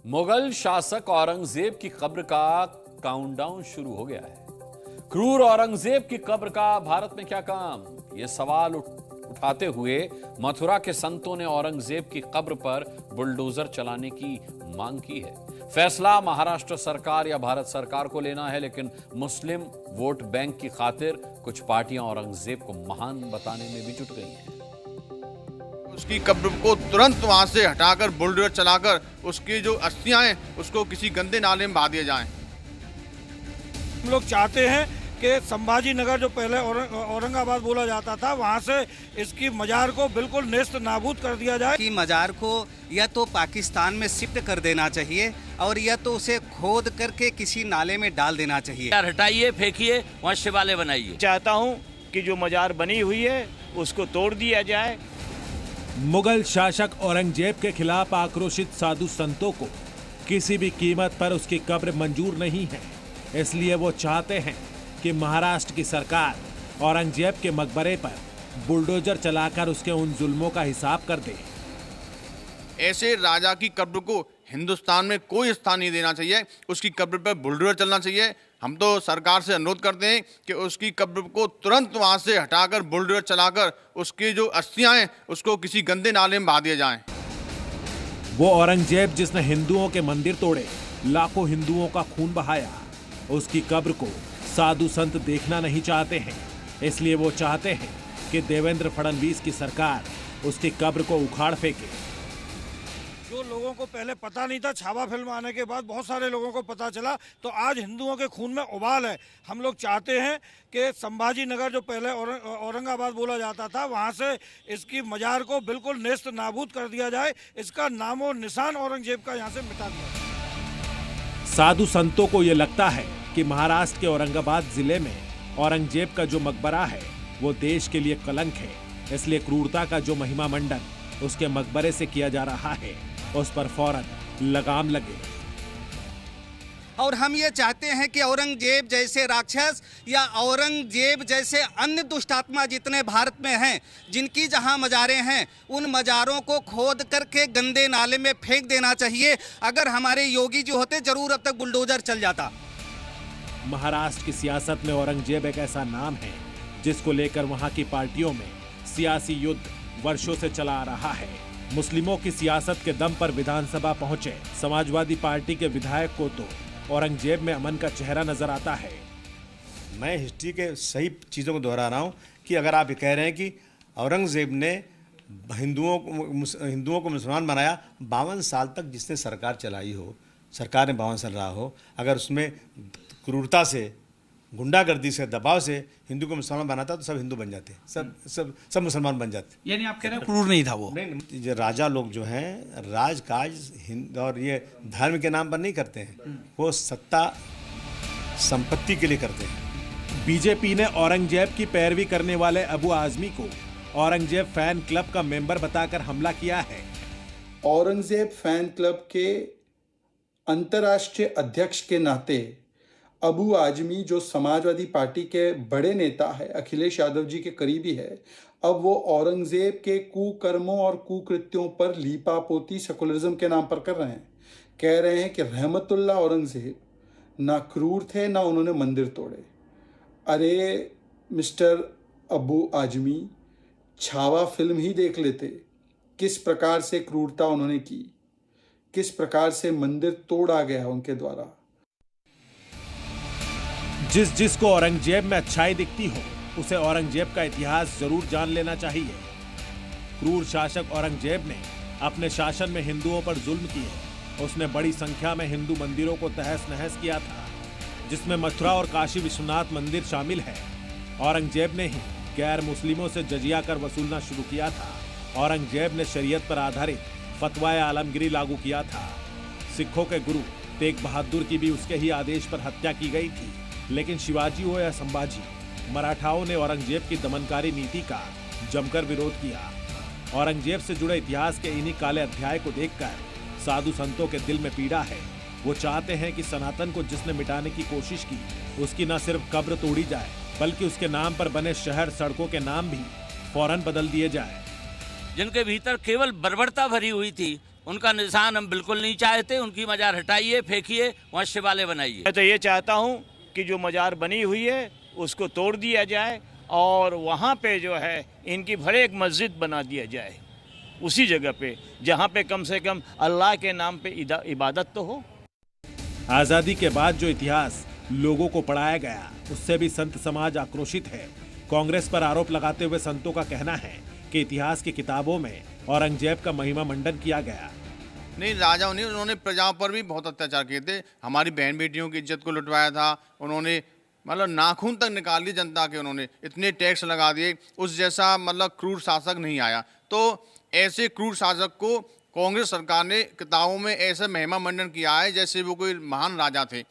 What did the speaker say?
मुगल शासक औरंगजेब की कब्र का काउंटडाउन शुरू हो गया है। क्रूर औरंगजेब की कब्र का भारत में क्या काम, ये सवाल उठाते हुए मथुरा के संतों ने औरंगजेब की कब्र पर बुलडोजर चलाने की मांग की है। फैसला महाराष्ट्र सरकार या भारत सरकार को लेना है, लेकिन मुस्लिम वोट बैंक की खातिर कुछ पार्टियां औरंगजेब को महान बताने में भी जुट गई हैं। उसकी कब्र को तुरंत वहां से हटाकर बुलडोजर चलाकर उसकी जो अस्थियां हैं उसको किसी गंदे नाले में बहा दिया जाए। हम लोग चाहते हैं कि संभाजी नगर जो पहले औरंगाबाद बोला जाता था, वहां से इसकी मजार को बिल्कुल नेस्त नाबूद कर दिया जाए। कि मजार को या तो पाकिस्तान में शिफ्ट कर देना चाहिए और या तो उसे खोद करके किसी नाले में डाल देना चाहिए। हटाइए, फेंकिए, वहाँ शिवालय बनाइए। चाहता हूँ कि जो मजार बनी हुई है उसको तोड़ दिया जाए। मुगल शासक औरंगजेब के खिलाफ आक्रोशित साधु संतों को किसी भी कीमत पर उसकी कब्र मंजूर नहीं है, इसलिए वो चाहते हैं कि महाराष्ट्र की सरकार औरंगजेब के मकबरे पर बुलडोजर चलाकर उसके उन जुल्मों का हिसाब कर दे। ऐसे राजा की कब्र को हिंदुस्तान में कोई स्थान नहीं देना चाहिए, उसकी कब्र पर बुलडोजर चलना चाहिए। हम तो सरकार से अनुरोध करते हैं कि उसकी कब्र को तुरंत वहां से हटाकर बुलडोजर चलाकर उसकी जो अस्थियां हैं उसको किसी गंदे नाले में बहा दिया जाए। वो औरंगजेब जिसने हिंदुओं के मंदिर तोड़े, लाखों हिंदुओं का खून बहाया, उसकी कब्र को साधु संत देखना नहीं चाहते हैं, इसलिए वो चाहते हैं कि देवेंद्र फडणवीस की सरकार उसकी कब्र को उखाड़ फेंके। जो लोगों को पहले पता नहीं था, छावा फिल्म आने के बाद बहुत सारे लोगों को पता चला, तो आज हिंदुओं के खून में उबाल है। हम लोग चाहते हैं कि संभाजी नगर जो पहले औरंगाबाद बोला जाता था, वहां से इसकी मजार को बिल्कुल नेस्त नाबूद कर दिया जाए। इसका नामो निशान औरंगजेब का यहाँ से मिटा दिया जाए। साधु संतों को ये लगता है कि महाराष्ट्र के औरंगाबाद जिले में औरंगजेब का जो मकबरा है वो देश के लिए कलंक है, इसलिए क्रूरता का जो महिमा मंडन उसके मकबरे से किया जा रहा है उस पर फौरन लगाम लगे। और हम ये चाहते हैं कि औरंगजेब जैसे राक्षस या औरंगजेब जैसे अन्य दुष्टात्मा जितने भारत में हैं, जिनकी जहां मजारें हैं, उन मजारों को खोद करके गंदे नाले में फेंक देना चाहिए। अगर हमारे योगी जी होते जरूर अब तक बुलडोजर चल जाता। महाराष्ट्र की सियासत में औरंगजेब एक ऐसा नाम है जिसको लेकर वहां की पार्टियों में सियासी युद्ध वर्षों से चला आ रहा है। मुस्लिमों की सियासत के दम पर विधानसभा पहुंचे समाजवादी पार्टी के विधायक को तो औरंगजेब में अमन का चेहरा नजर आता है। मैं हिस्ट्री के सही चीज़ों को दोहरा रहा हूँ कि अगर आप ये कह रहे हैं कि औरंगजेब ने हिंदुओं को मुसलमान बनाया, 52 साल तक जिसने सरकार चलाई हो, सरकार ने 52 साल रहा हो, अगर उसमें क्रूरता से, गुंडागर्दी से, दबाव से हिंदू को मुसलमान बनाता तो सब हिंदू बन जाते, सब मुसलमान बन जाते। यानी आप कह रहे हैं क्रूर नहीं था वो? नहीं, ये राजा लोग जो हैं राजकाज और ये धर्म के नाम पर नहीं करते हैं, वो सत्ता संपत्ति के लिए करते हैं। बीजेपी ने औरंगजेब की पैरवी करने वाले अबू आजमी को औरंगजेब फैन क्लब का मेंबर बताकर हमला किया है। औरंगजेब फैन क्लब के अंतर्राष्ट्रीय अध्यक्ष के नाते अबू आजमी जो समाजवादी पार्टी के बड़े नेता है, अखिलेश यादव जी के करीबी है, अब वो औरंगजेब के कुकर्मों और कुकृत्यों पर लीपापोती सेकुलरिज्म के नाम पर कर रहे हैं। कह रहे हैं कि रहमतुल्ला औरंगजेब ना क्रूर थे, ना उन्होंने मंदिर तोड़े। अरे मिस्टर अबू आजमी, छावा फिल्म ही देख लेते, किस प्रकार से क्रूरता उन्होंने की, किस प्रकार से मंदिर तोड़ा गया उनके द्वारा। जिसको औरंगजेब में अच्छाई दिखती हो उसे औरंगजेब का इतिहास जरूर जान लेना चाहिए। क्रूर शासक औरंगजेब ने अपने शासन में हिंदुओं पर जुल्म किए। उसने बड़ी संख्या में हिंदू मंदिरों को तहस नहस किया था, जिसमें मथुरा और काशी विश्वनाथ मंदिर शामिल है। औरंगजेब ने ही गैर मुस्लिमों से जजिया कर वसूलना शुरू किया था। औरंगजेब ने शरीयत पर आधारित फतवाए आलमगिरी लागू किया था। सिखों के गुरु तेग बहादुर की भी उसके ही आदेश पर हत्या की गई थी। लेकिन शिवाजी हो या संभाजी, मराठाओं ने औरंगजेब की दमनकारी नीति का जमकर विरोध किया। औरंगजेब से जुड़े इतिहास के इन्हीं काले अध्याय को देखकर साधु संतों के दिल में पीड़ा है। वो चाहते हैं कि सनातन को जिसने मिटाने की कोशिश की उसकी न सिर्फ कब्र तोड़ी जाए, बल्कि उसके नाम पर बने शहर सड़कों के नाम भी फौरन बदल दिए जाए। जिनके भीतर केवल बर्बरता भरी हुई थी, उनका निशान हम बिल्कुल नहीं चाहते। उनकी मजार हटाइए, फेंकिए, वहाँ शिवालय बनाइए। मैं तो ये चाहता हूँ कि जो मजार बनी हुई है उसको तोड़ दिया जाए और वहाँ पे जो है इनकी भले एक मस्जिद बना दिया जाए उसी जगह पे, जहाँ पे कम से कम अल्लाह के नाम पे इबादत तो हो। आजादी के बाद जो इतिहास लोगों को पढ़ाया गया उससे भी संत समाज आक्रोशित है। कांग्रेस पर आरोप लगाते हुए संतों का कहना है कि इतिहास की किताबों में औरंगजेब का महिमा मंडन किया गया। नहीं, राजाओं ने उन्होंने प्रजाओं पर भी बहुत अत्याचार किए थे। हमारी बहन बेटियों की इज्जत को लुटवाया था उन्होंने, मतलब नाखून तक निकाल दी जनता के। उन्होंने इतने टैक्स लगा दिए, उस जैसा मतलब क्रूर शासक नहीं आया। तो ऐसे क्रूर शासक को कांग्रेस सरकार ने किताबों में ऐसे महिमा मंडन किया है जैसे वो कोई महान राजा थे।